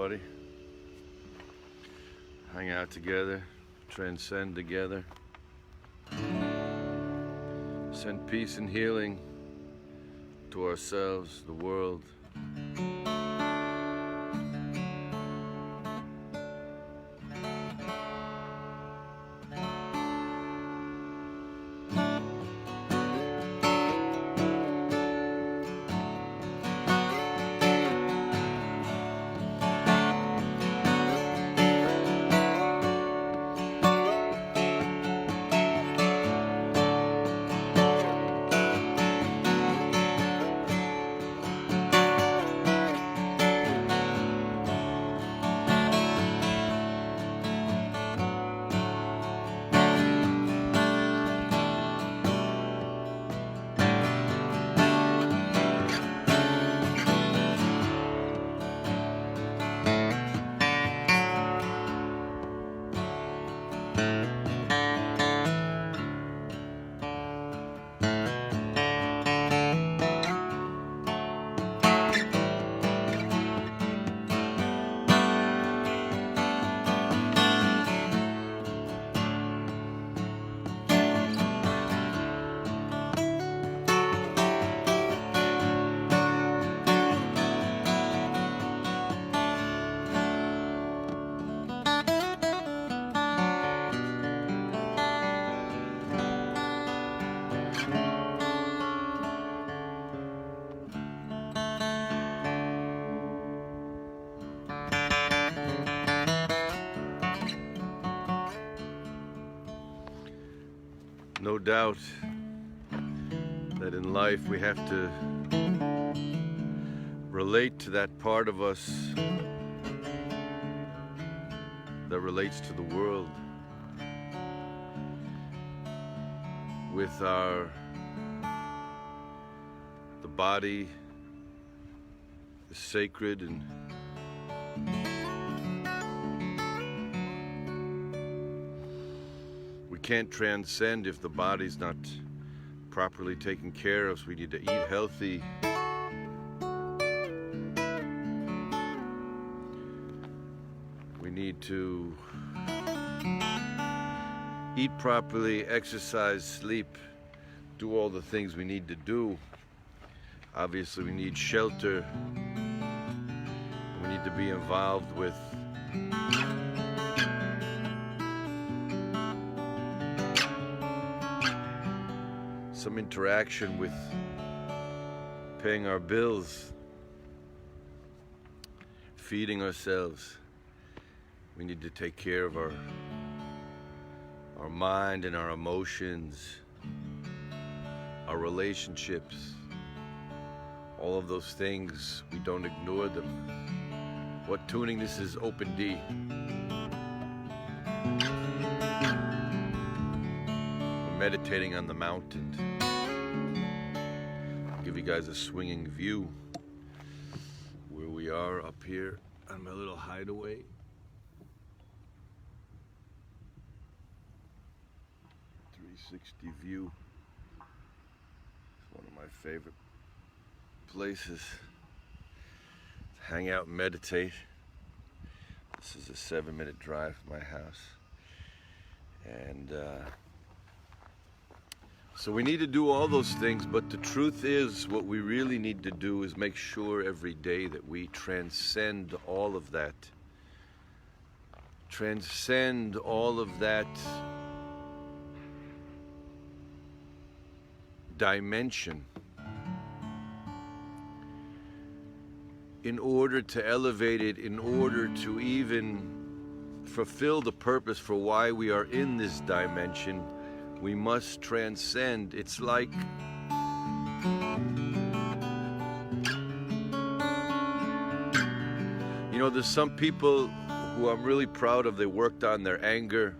everybody. Hang out together, transcend together. Send peace and healing to ourselves, the world. No doubt that in life we have to relate to that part of us that relates to the world with the body is sacred, and we can't transcend if the body's not properly taken care of. So we need to eat healthy. We need to eat properly, exercise, sleep, do all the things we need to do. Obviously, we need shelter. We need to be involved with some interaction with paying our bills, feeding ourselves. We need to take care of our mind and our emotions, our relationships, all of those things. We don't ignore them. What tuning? This is Open D. We're meditating on the mountain. I'll give you guys a swinging view where we are up here on my little hideaway. 360 view. It's one of my favorite places to hang out and meditate. This is a 7-minute drive from my house, and so we need to do all those things, but the truth is what we really need to do is make sure every day that we transcend all of that. Transcend all of that dimension in order to elevate it, in order to even fulfill the purpose for why we are in this dimension. We must transcend. It's like there's some people who I'm really proud of. They worked on their anger,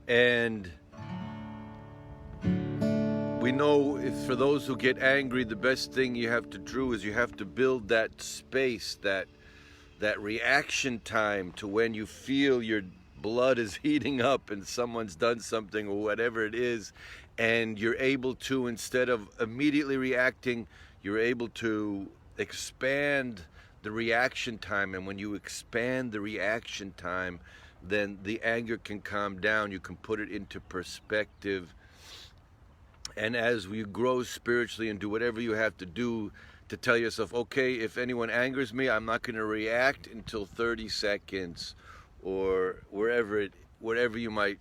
and we know if for those who get angry, the best thing you have to do is you have to build that space, that reaction time to when you feel your blood is heating up and someone's done something or whatever it is, and you're able to, instead of immediately reacting, you're able to expand the reaction time. And when you expand the reaction time, then the anger can calm down. You can put it into perspective. And as we grow spiritually and do whatever you have to do to tell yourself, okay, if anyone angers me, I'm not going to react until 30 seconds or whatever you might,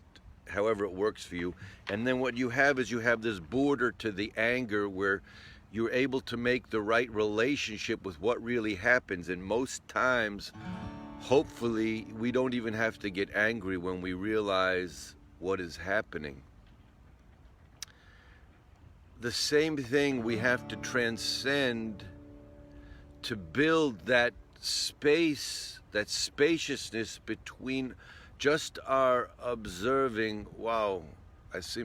however it works for you. And then what you have is you have this border to the anger where you're able to make the right relationship with what really happens. And most times, hopefully, we don't even have to get angry when we realize what is happening. The same thing we have to transcend to build that space, that spaciousness between just our observing. Wow, I see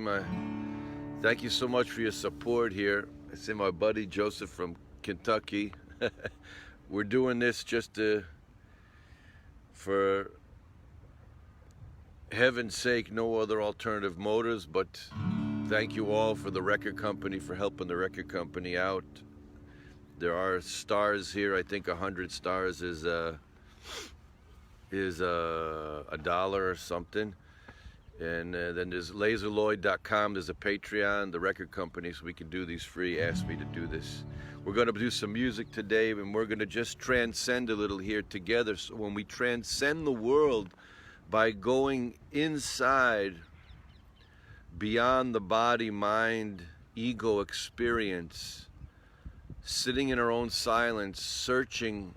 thank you so much for your support here. I see my buddy Joseph from Kentucky. We're doing this just for heaven's sake, no other alternative motives, but thank you all for the record company, for helping the record company out. There are stars here. I think 100 stars is $1 or something. And then there's LazerLloyd.com. There's a Patreon, the record company, so we can do these free. Asked me to do this. We're going to do some music today, and we're going to just transcend a little here together. So when we transcend the world by going inside, beyond the body, mind, ego experience, sitting in our own silence, searching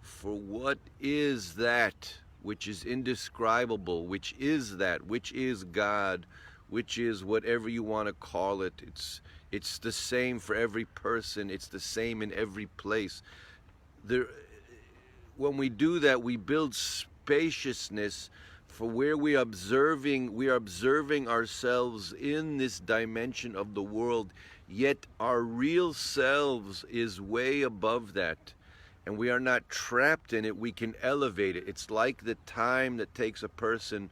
for what is that which is indescribable, which is that, which is God, which is whatever you want to call it. It's the same for every person. It's the same in every place. When we do that, we build spaciousness for where we are observing ourselves in this dimension of the world, yet our real selves is way above that. And we are not trapped in it, we can elevate it. It's like the time that takes a person,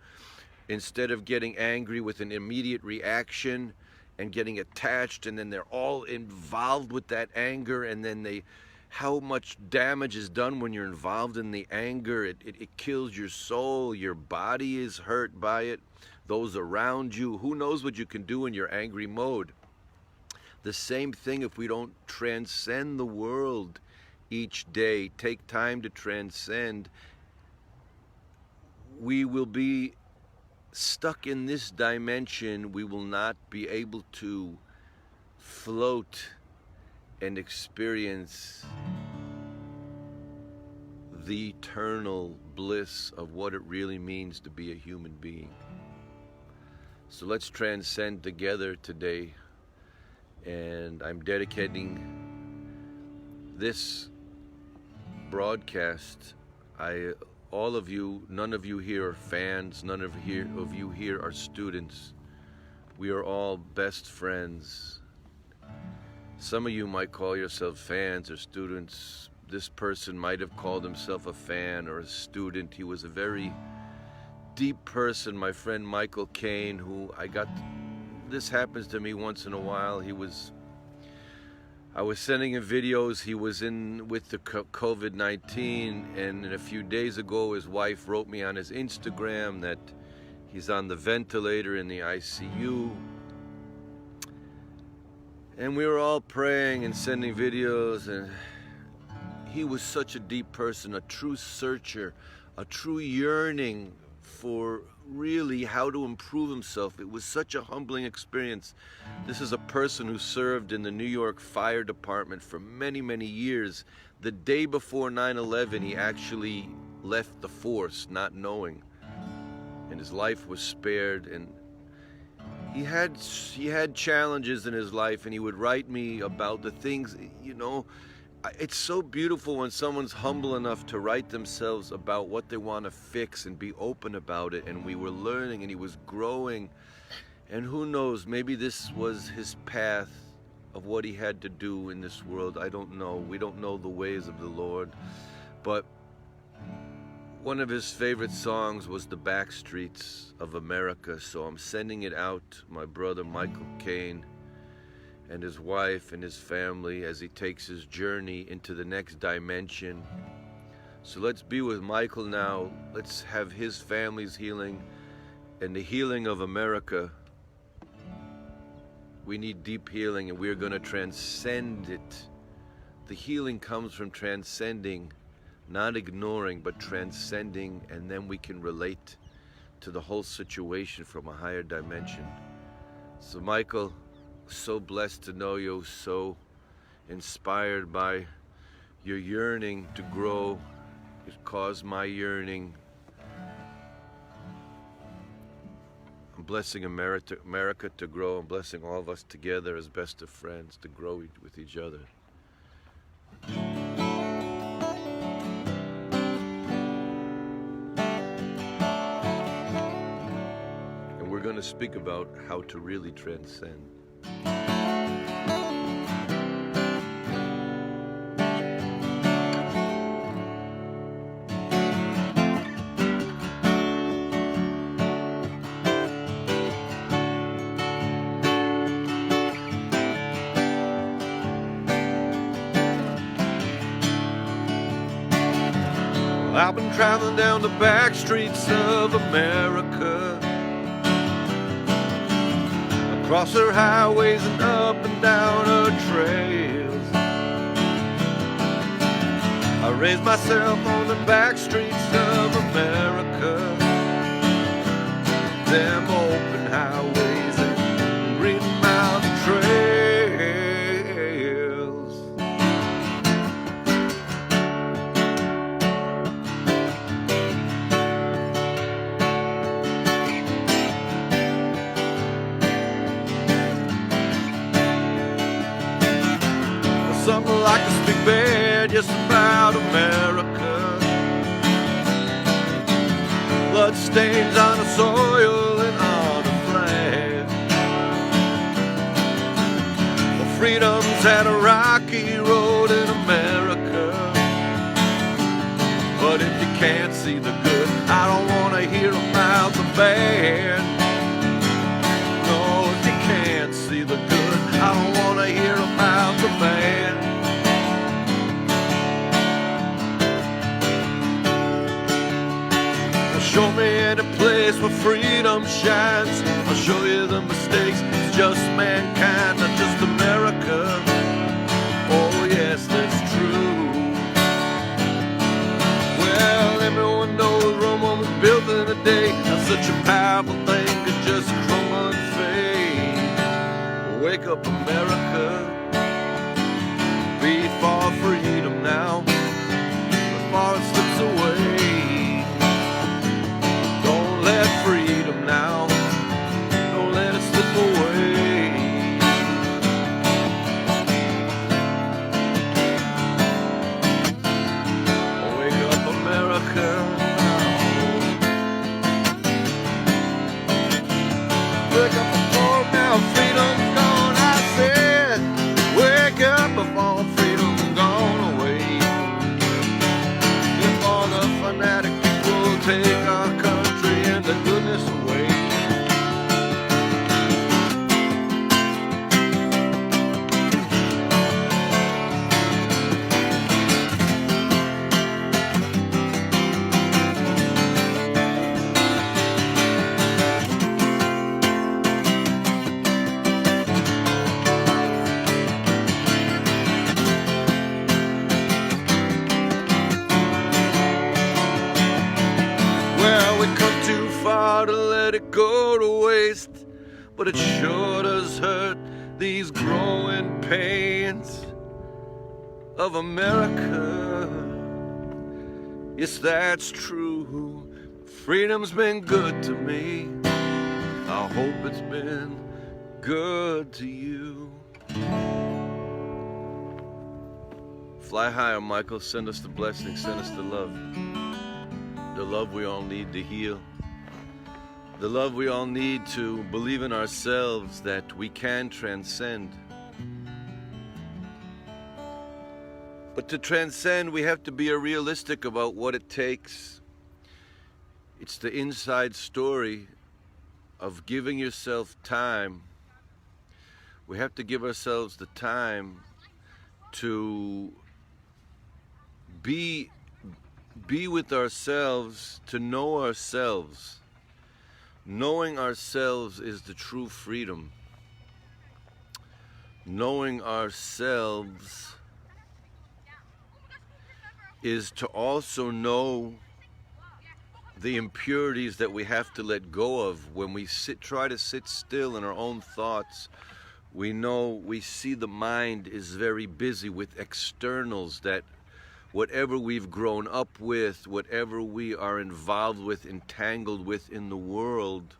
instead of getting angry with an immediate reaction and getting attached, and then they're all involved with that anger, and then how much damage is done when you're involved in the anger. It kills your soul, your body is hurt by it, those around you. Who knows what you can do in your angry mode? The same thing if we don't transcend the world each day, take time to transcend, we will be stuck in this dimension. We will not be able to float and experience the eternal bliss of what it really means to be a human being. So let's transcend together today. And I'm dedicating this broadcast. All of you, none of you here are fans, none of you here are students. We are all best friends. Some of you might call yourself fans or students. This person might have called himself a fan or a student. He was a very deep person, my friend Michael Caine, this happens to me once in a while. I was sending him videos. He was in with the COVID-19, and a few days ago his wife wrote me on his Instagram that he's on the ventilator in the ICU. And we were all praying and sending videos, and he was such a deep person, a true searcher, a true yearning for really how to improve himself. It was such a humbling experience. This is a person who served in the New York Fire Department for many, many years. The day before 9/11, he actually left the force, not knowing, and his life was spared. And he had challenges in his life, and he would write me about the things, it's so beautiful when someone's humble enough to write themselves about what they want to fix and be open about it. And we were learning, and he was growing. And who knows, maybe this was his path of what he had to do in this world. I don't know. We don't know the ways of the Lord. But one of his favorite songs was The Backstreets of America. So I'm sending it out, my brother Michael Caine. and his wife and his family as he takes his journey into the next dimension. So let's be with Michael now. Let's have his family's healing and the healing of America. We need deep healing, and we're going to transcend it. The healing comes from transcending, not ignoring, but transcending, and then we can relate to the whole situation from a higher dimension. So Michael, so blessed to know you, so inspired by your yearning to grow. It caused my yearning. I'm blessing America to grow. I'm blessing all of us together as best of friends to grow with each other. And we're going to speak about how to really transcend. I've been traveling down the back streets of America, across her highways and up and down her trails. I raised myself on the back streets of America, them open highways and green mountain trails. Something like a speak bed just about America. Blood stains on the soil and on the flag. Well, freedom's had a rocky road in America, but if you can't see the good, I don't want to hear about the bad. No, if you can't see the good, I don't want to hear about the bad. Show me any place where freedom shines. I'll show you the mistakes. It's just mankind, not just America. Oh yes, that's true. Well, everyone knows Rome was built in a day. Not such a powerful thing could just crumble and fade. Wake up, America. Be for freedom now, before it slips away. Let freedom now, don't let it slip away. Wake up, America. Wake up before now freedom's gone, I said. Wake up before freedom's gone away. Before the fanatic people take our country and the goodness away. Well, we come too far to let it go to waste, but it sure does hurt these growing pains of America. Yes, that's true. Freedom's been good to me. I hope it's been good to you. Fly higher, Michael. Send us the blessings. Send us the love. The love we all need to heal. The love we all need to believe in ourselves that we can transcend. But to transcend, we have to be realistic about what it takes. It's the inside story of giving yourself time We have to give ourselves the time to be with ourselves, to know ourselves. Knowing ourselves is the true freedom. Knowing ourselves is to also know the impurities that we have to let go of. When we try to sit still in our own thoughts, we see the mind is very busy with externals, that whatever we've grown up with, whatever we are involved with, entangled with in the world,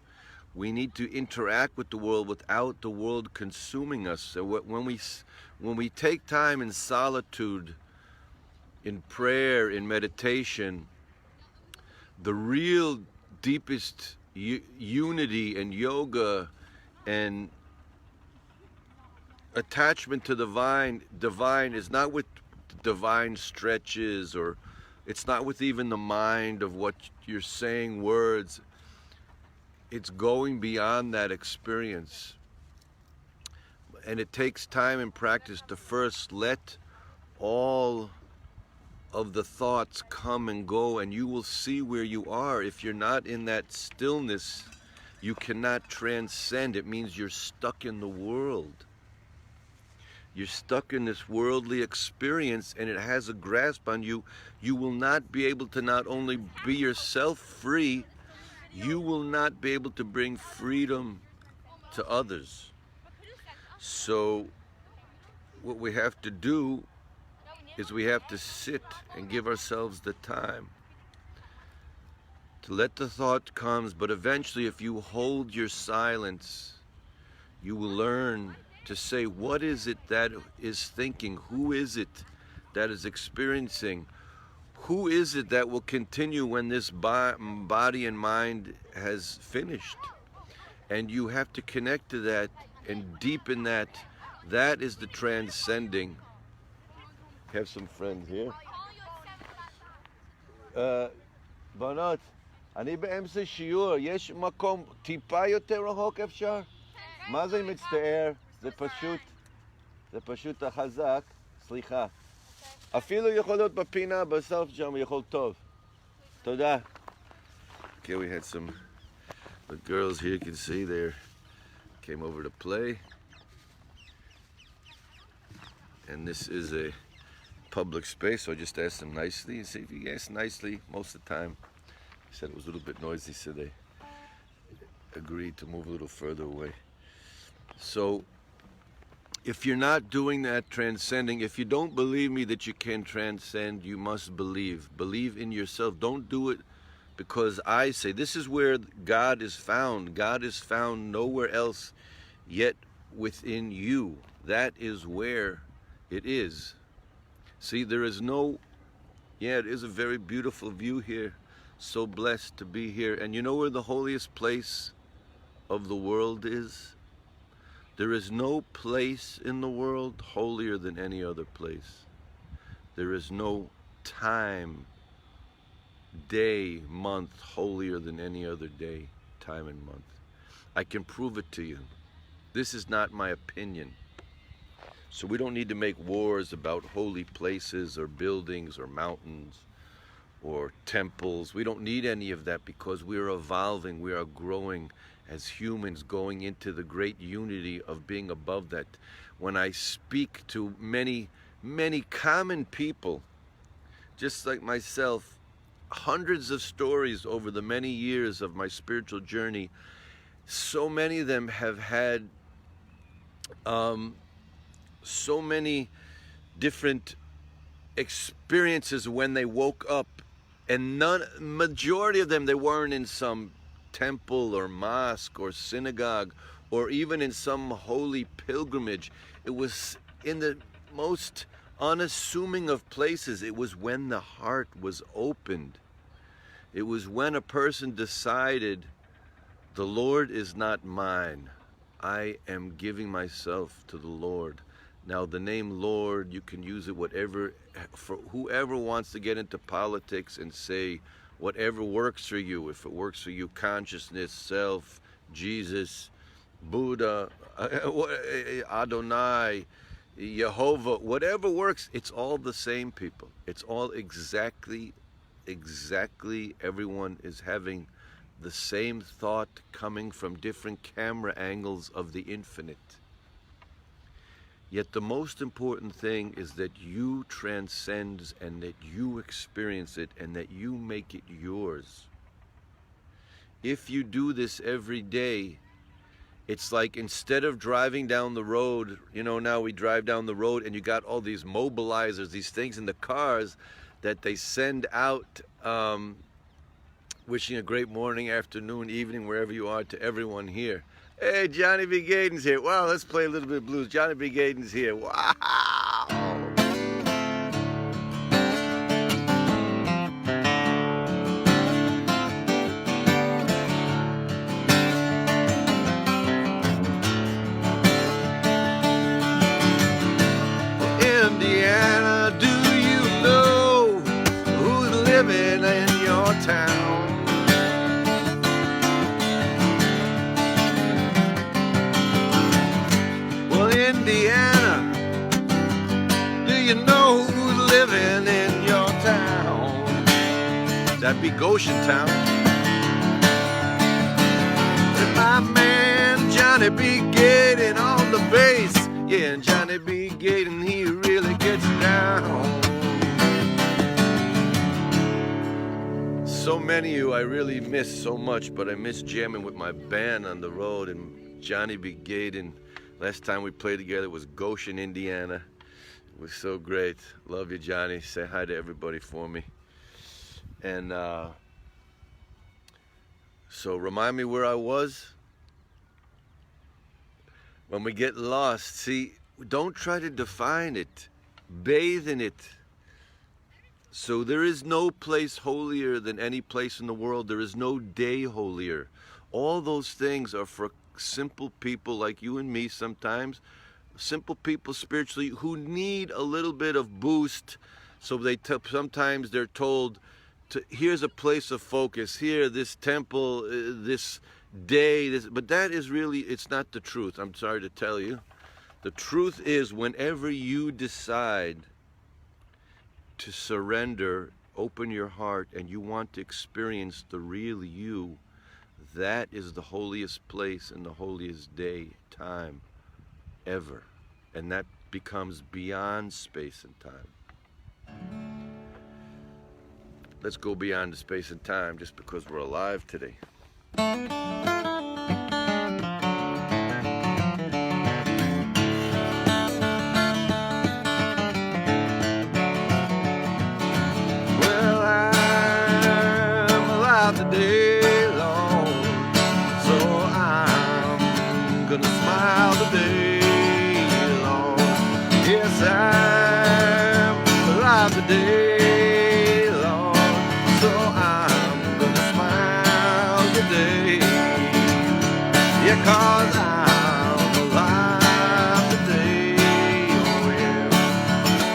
we need to interact with the world without the world consuming us. So when we take time in solitude, in prayer, in meditation, the real deepest unity and yoga and attachment to the divine is not with divine stretches, or it's not with even the mind of what you're saying words. It's going beyond that experience. And it takes time and practice to first let all of the thoughts come and go, and you will see where you are. If you're not in that stillness, you cannot transcend. It means you're stuck in the world. You're stuck in this worldly experience, and it has a grasp on you. You will not be able to not only be yourself free, you will not be able to bring freedom to others. So what we have to do is we have to sit and give ourselves the time to let the thought comes, but eventually if you hold your silence, you will learn to say, what is it that is thinking? Who is it that is experiencing? Who is it that will continue when this body and mind has finished? And you have to connect to that and deepen that. That is the transcending. Have some friends here. בנות, אני באמצע שיעור, יש מקום טיפה יותר רחוק אפשר? מה זה מצטער? זה פשוט החזק, סליחה. אפילו יכול להיות בפינה, בסוף שם יכול טוב. תודה. Okay, we had some, the girls here, you can see they came over to play. And this is a public space, so I just asked them nicely. And see if you ask nicely, most of the time, he said it was a little bit noisy, so they agreed to move a little further away. So if you're not doing that transcending, if you don't believe me that you can transcend, you must believe. Believe in yourself. Don't do it because I say. This is where God is found. God is found nowhere else yet within you. That is where it is. See, there is no, it is a very beautiful view here. So blessed to be here. And you know where the holiest place of the world is? There is no place in the world holier than any other place. There is no time, day, month holier than any other day, time and month. I can prove it to you. This is not my opinion. So we don't need to make wars about holy places or buildings or mountains or temples. We don't need any of that because we are evolving, we are growing as humans, going into the great unity of being above that. When I speak to many, many common people, just like myself, hundreds of stories over the many years of my spiritual journey, so many of them have had so many different experiences when they woke up, and majority of them, they weren't in some temple or mosque or synagogue or even in some holy pilgrimage. It was in the most unassuming of places. It was when the heart was opened. It was when a person decided, the Lord is not mine. I am giving myself to the Lord. Now the name Lord, you can use it whatever, for whoever wants to get into politics and say whatever works for you. If it works for you, consciousness, self, Jesus, Buddha, Adonai, Jehovah, whatever works, it's all the same, people. It's all exactly everyone is having the same thought coming from different camera angles of the infinite. Yet the most important thing is that you transcend and that you experience it and that you make it yours. If you do this every day, it's like instead of driving down the road, now we drive down the road and you got all these mobilizers, these things in the cars that they send out, wishing a great morning, afternoon, evening, wherever you are, to everyone here. Hey, Johnny B. Gaden's here. Wow, let's play a little bit of blues. Johnny B. Gaden's here. Wow. Indiana, do you know who's living in your town? Well, Indiana, do you know who's living in your town? That'd be Goshen Town. And my man Johnny B. Gaden on the bass. Yeah, and Johnny B. Gaden, he really gets down. So many of you I really miss so much, but I miss jamming with my band on the road. And Johnny B. Gaden, last time we played together was Goshen, Indiana. It was so great. Love you, Johnny. Say hi to everybody for me. And so remind me where I was. When we get lost, see, don't try to define it. Bathe in it. So there is no place holier than any place in the world. There is no day holier. All those things are for simple people like you and me sometimes. Simple people spiritually who need a little bit of boost. So sometimes they're told, here's a place of focus. Here, this temple, this day, but that is really, it's not the truth. I'm sorry to tell you. The truth is, whenever you decide to surrender, open your heart, and you want to experience the real you, that is the holiest place and the holiest day, time, ever. And that becomes beyond space and time. Let's go beyond the space and time just because we're alive today. Well, I'm alive today, Lord, so I'm gonna smile today, Lord. Yes, I'm alive today. Cause I'm alive today, oh yeah.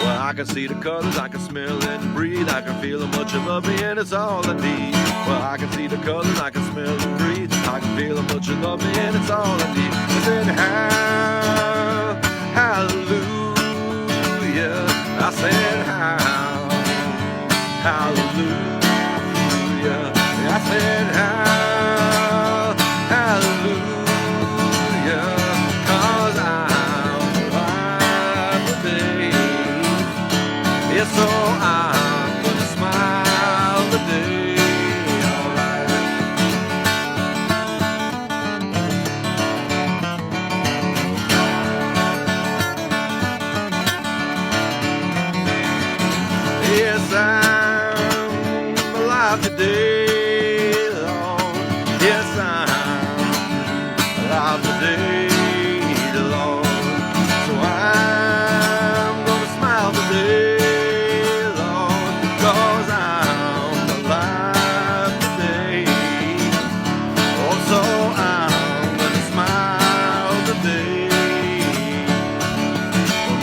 Well, I can see the colors, I can smell and breathe, I can feel how much you love me, and it's all I need. Well, I can see the colors, I can smell and breathe, I can feel how much you love me, and it's all I need. I said, hallelujah. I said, hallelujah. I said, hallelujah. So I'm gonna smile today, alright. Yes, I'm alive today, Lord. Yes, I'm alive today, Lord. So I'm gonna smile today.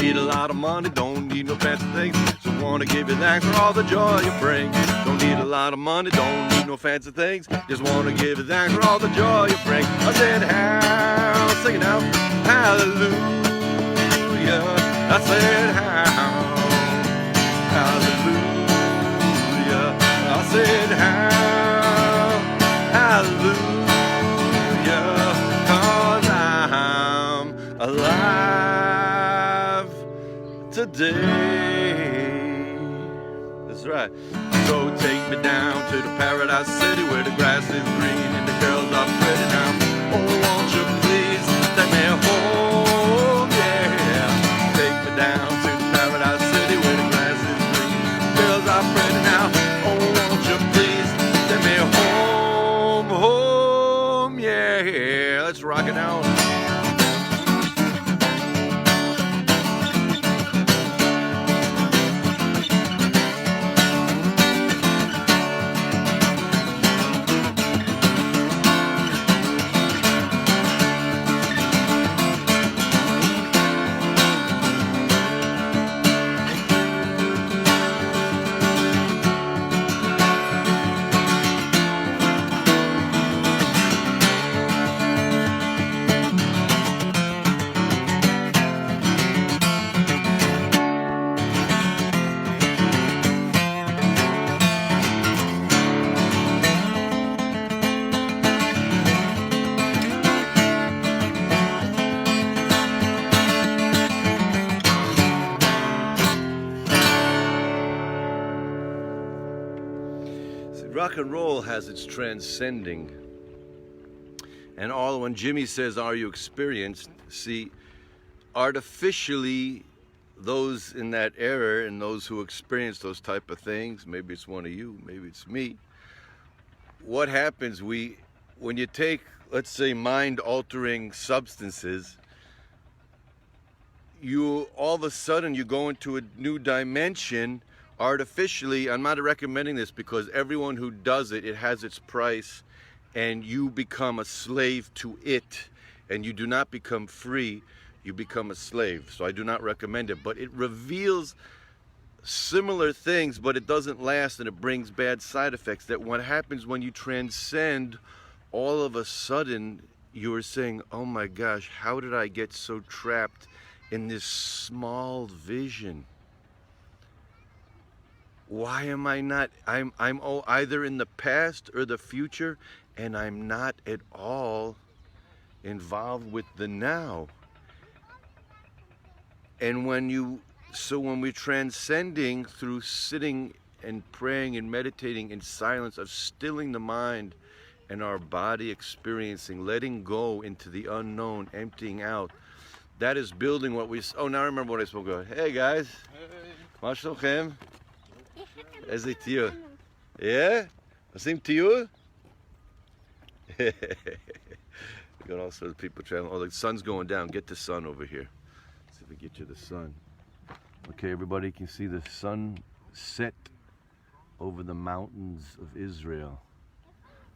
Need a lot lot of money, don't need no fancy things. So wanna give you thanks for all the joy you bring. Don't need a lot of money, don't need no fancy things. Just wanna give you thanks for all the joy you bring. I said, how, sing it out, hallelujah. I said, how, hallelujah. I said, how, hallelujah. 'Cause I'm alive today. That's right. So take me down to the paradise city where the grass is green and the girls are pretty now. Oh, won't you please take me home, yeah. Take me down to the paradise city where the grass is green, girls are pretty now. Oh, won't you please take me home, home, yeah. Let's rock it out. Rock and roll has its transcending. And all when Jimmy says, are you experienced? See, artificially, those in that era and those who experience those type of things, maybe it's one of you, maybe it's me. What happens, when you take, let's say, mind-altering substances, you all of a sudden you go into a new dimension artificially. I'm not recommending this because everyone who does it, it has its price, and you become a slave to it, and you do not become free, you become a slave. So I do not recommend it, but it reveals similar things, but it doesn't last, and it brings bad side effects. That what happens when you transcend, all of a sudden you are saying, oh my gosh, how did I get so trapped in this small vision? Why am I not, I'm either in the past or the future, and I'm not at all involved with the now. And when we're transcending through sitting and praying and meditating in silence, of stilling the mind and our body experiencing, letting go into the unknown, emptying out, that is building what we, oh, now I remember what I spoke about. Hey guys. מה שלומכם? איזה טיול? Yeah? עושים טיול? We got all sorts of people traveling. Oh, the sun's going down. Get the sun over here. Let's see if we get you the sun. Okay, everybody can see the sun set over the mountains of Israel.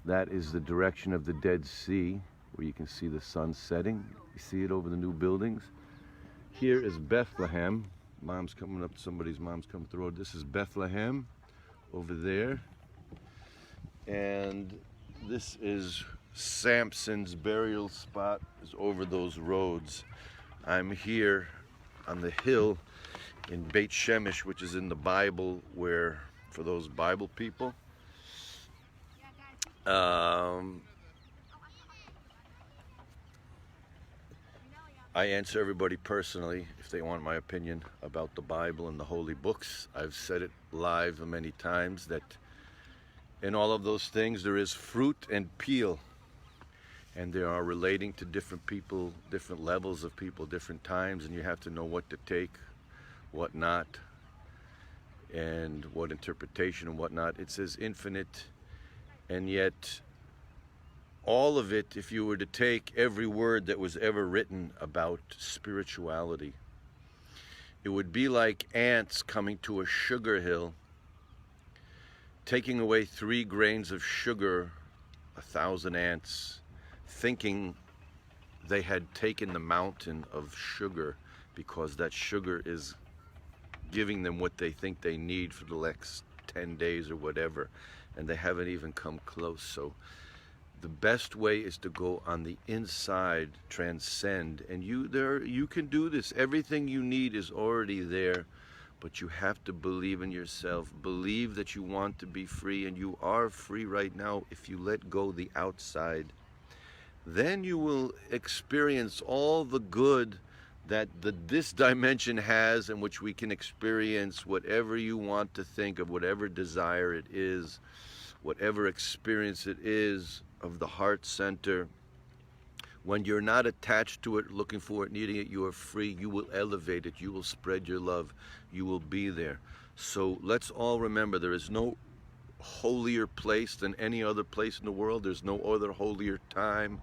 That is the direction of the Dead Sea, where you can see the sun setting. You see it over the new buildings. Here is Bethlehem. Mom's coming up, somebody's mom's coming up the road. This is Bethlehem over there. And this is Samson's burial spot, is over those roads. I'm here on the hill in Beit Shemesh, which is in the Bible, where, for those Bible people, I answer everybody personally if they want my opinion about the Bible and the holy books. I've said it live many times that in all of those things there is fruit and peel, and they are relating to different people, different levels of people, different times, and you have to know what to take, what not, and what interpretation and what not. It says infinite, and yet all of it, if you were to take every word that was ever written about spirituality, it would be like ants coming to a sugar hill, taking away 3 grains of sugar, 1,000 ants, thinking they had taken the mountain of sugar because that sugar is giving them what they think they need for the next 10 days or whatever, and they haven't even come close. So the best way is to go on the inside, transcend, and you can do this. Everything you need is already there, but you have to believe in yourself. Believe that you want to be free, and you are free right now if you let go the outside. Then you will experience all the good that this dimension has, in which we can experience whatever you want to think of, whatever desire it is, whatever experience it is of the heart center. When you're not attached to it, looking for it, needing it, you are free. You will elevate it. You will spread your love. You will be there. So let's all remember, there is no holier place than any other place in the world. There's no other holier time.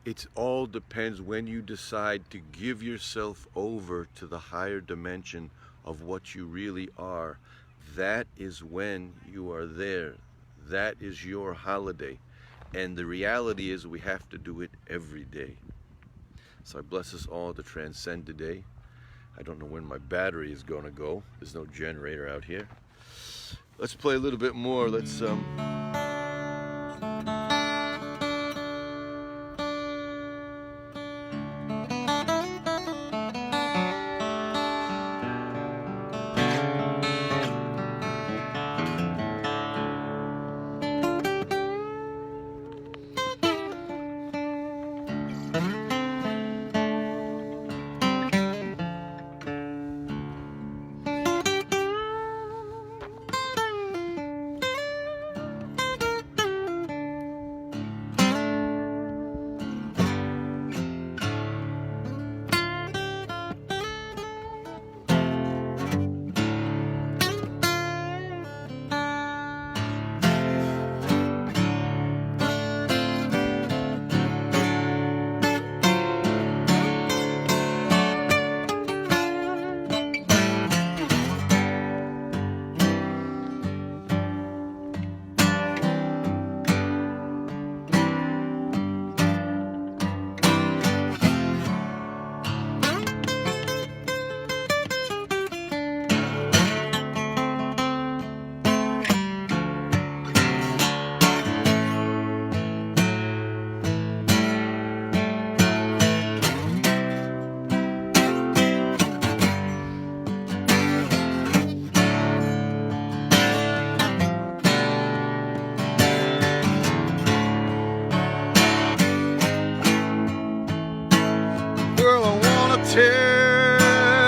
It all depends when you decide to give yourself over to the higher dimension of what you really are. That is when you are there. That is your holiday. And the reality is we have to do it every day. So I bless us all to transcend today. I don't know when my battery is going to go. There's no generator out here. Let's play a little bit more. Let's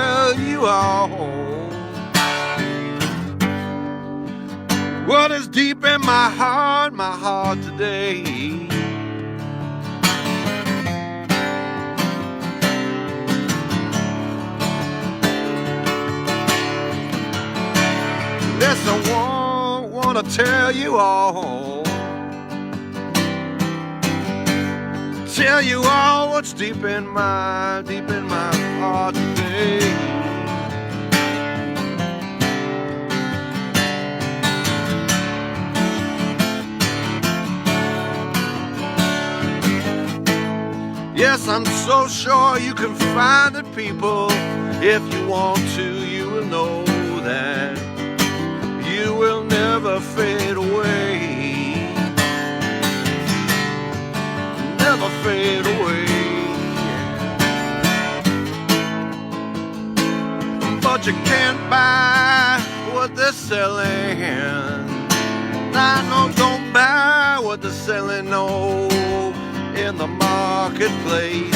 tell you all what is deep in my heart today. Yes, I wanna tell you all. Tell you all what's deep in my heart today. Yes, I'm so sure you can find it, people. If you want to, you will know that you will never fade away. Never fade away. But you can't buy what they're selling. I know, don't buy what they're selling, no, in the marketplace.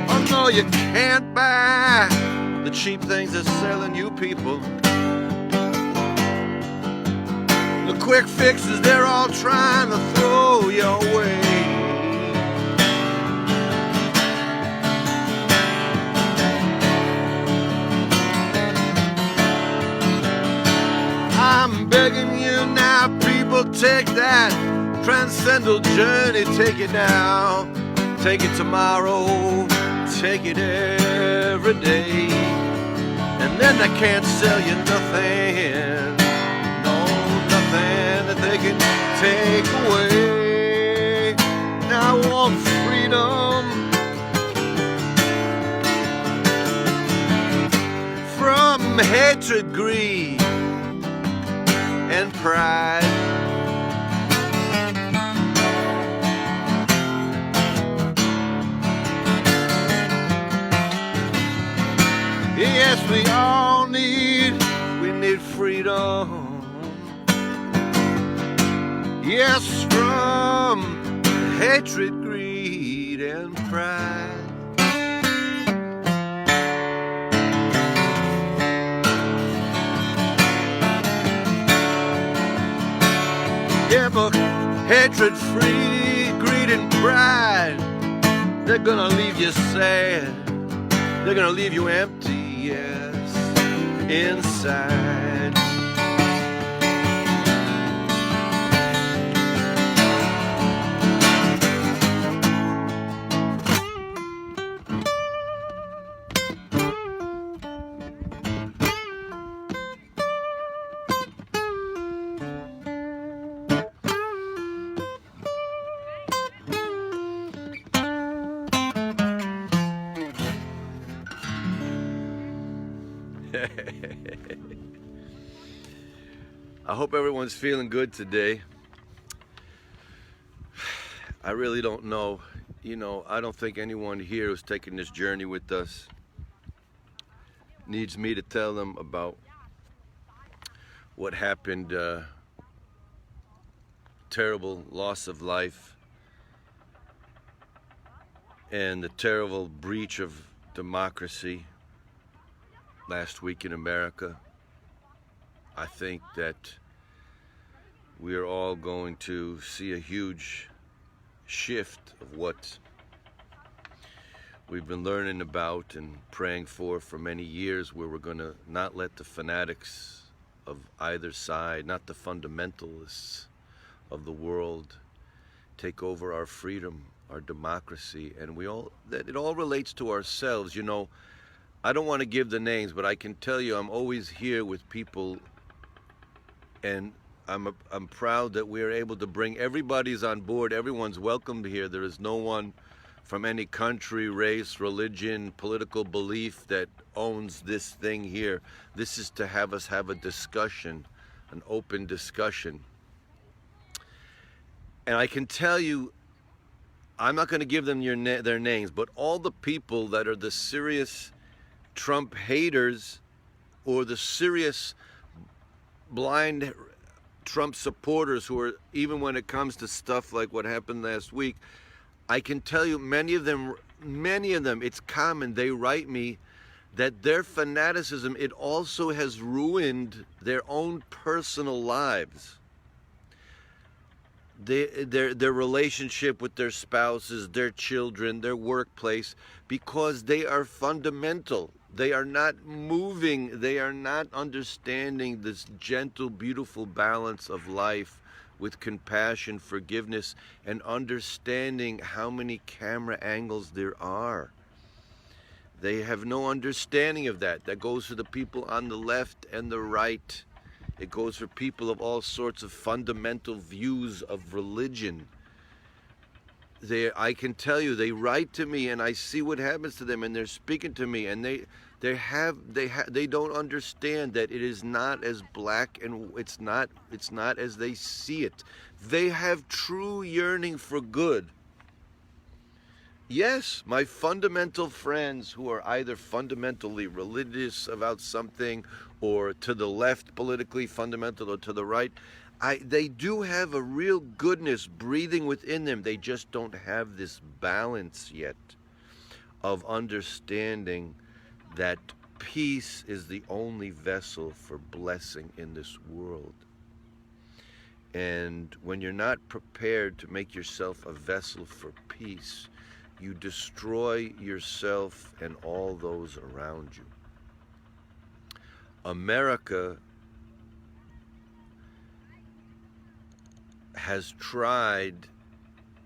Oh no, you can't buy the cheap things they're selling you people. The quick fixes they're all trying to throw your way. I'm begging you now, people, take that transcendental journey. Take it now, take it tomorrow, take it every day. And then I can't sell you nothing, no, nothing. freedom from hatred, greed, and pride. Yes, we all need freedom. Yes, from hatred, greed, and pride. Yeah, but hatred, greed, and pride, they're gonna leave you sad. They're gonna leave you empty, yes, inside. I hope everyone's feeling good today. I really don't know. You know, I don't think anyone here who's taking this journey with us needs me to tell them about what happened, terrible loss of life and the terrible breach of democracy last week in America. I think that we are all going to see a huge shift of what we've been learning about and praying for many years, where we're going to not let the fanatics of either side, not the fundamentalists of the world, take over our freedom, our democracy, and that it all relates to ourselves. You know, I don't want to give the names, but I can tell you I'm always here with people, and I'm proud that we're able to bring everybody's on board. Everyone's welcomed here. There is no one from any country, race, religion, political belief that owns this thing here. This is to have us have a discussion, an open discussion. And I can tell you, I'm not going to give them their names, but all the people that are the serious Trump haters or the serious blind Trump supporters who are, even when it comes to stuff like what happened last week, I can tell you many of them, it's common, they write me that their fanaticism, it also has ruined their own personal lives. Their relationship with their spouses, their children, their workplace, because they are fundamental. They are not moving, they are not understanding this gentle, beautiful balance of life with compassion, forgiveness, and understanding how many camera angles there are. They have no understanding of that. That goes for the people on the left and the right. It goes for people of all sorts of fundamental views of religion. I can tell you, they write to me and I see what happens to them, and they're speaking to me, and they don't understand that it is not as black and it's not as they see it. They have true yearning for good. Yes, my fundamental friends who are either fundamentally religious about something or to the left politically fundamental or to the right, they do have a real goodness breathing within them. They just don't have this balance yet of understanding that peace is the only vessel for blessing in this world. And when you're not prepared to make yourself a vessel for peace, you destroy yourself and all those around you. America has tried,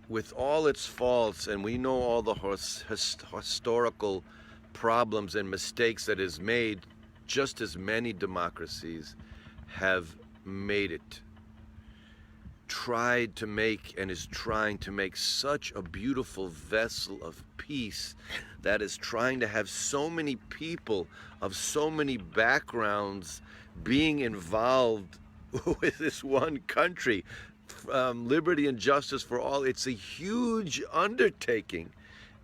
with all its faults, and we know all the historical problems and mistakes that is made, just as many democracies have made it. tried to make and is trying to make such a beautiful vessel of peace that is trying to have so many people of so many backgrounds being involved with this one country, liberty and justice for all. It's a huge undertaking,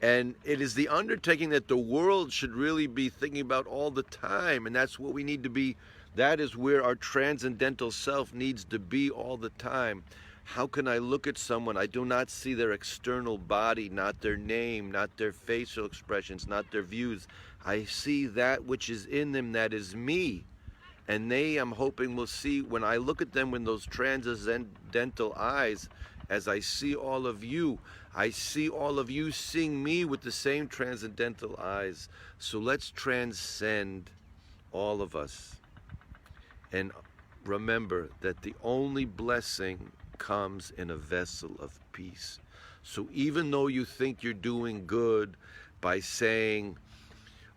and it is the undertaking that the world should really be thinking about all the time, and that's what we need to be. That is where our transcendental self needs to be all the time. How can I look at someone? I do not see their external body, not their name, not their facial expressions, not their views. I see that which is in them, that is me. And they, I'm hoping, will see, when I look at them with those transcendental eyes, as I see all of you, I see all of you seeing me with the same transcendental eyes. So let's transcend, all of us. And remember that the only blessing comes in a vessel of peace. So even though you think you're doing good by saying,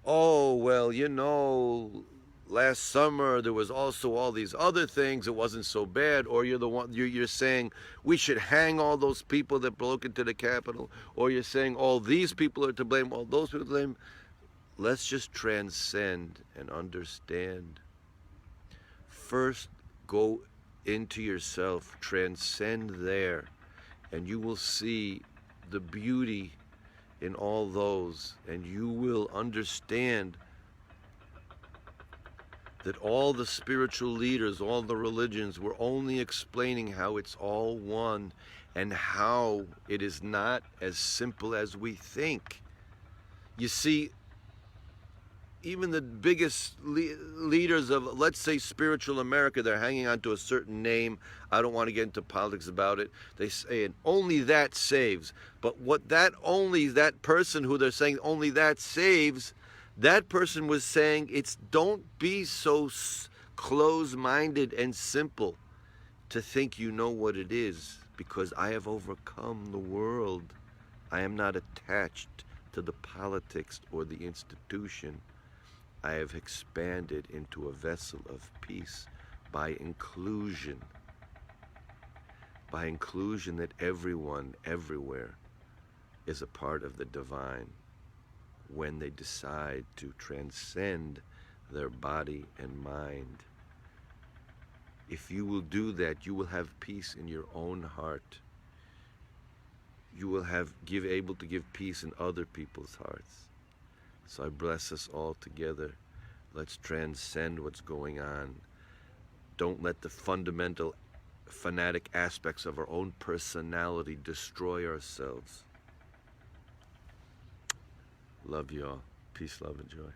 oh, well, you know, last summer there was also all these other things, it wasn't so bad, or you're saying we should hang all those people that broke into the Capitol, or you're saying all these people are to blame, all those people are to blame. Let's just transcend and understand. First, go into yourself, transcend there, and you will see the beauty in all those, and you will understand that all the spiritual leaders, all the religions were only explaining how it's all one and how it is not as simple as we think. You see, even the biggest leaders of, let's say, spiritual America, they're hanging on to a certain name. I don't want to get into politics about it. They say, and only that saves. But what that person who they're saying only that saves, that person was saying, it's don't be so close-minded and simple to think you know what it is, because I have overcome the world. I am not attached to the politics or the institution. I have expanded into a vessel of peace by inclusion that everyone, everywhere, is a part of the divine when they decide to transcend their body and mind. If you will do that, you will have peace in your own heart. You will able to give peace in other people's hearts. So I bless us all together. Let's transcend what's going on. Don't let the fundamental fanatic aspects of our own personality destroy ourselves. Love you all. Peace, love, and joy.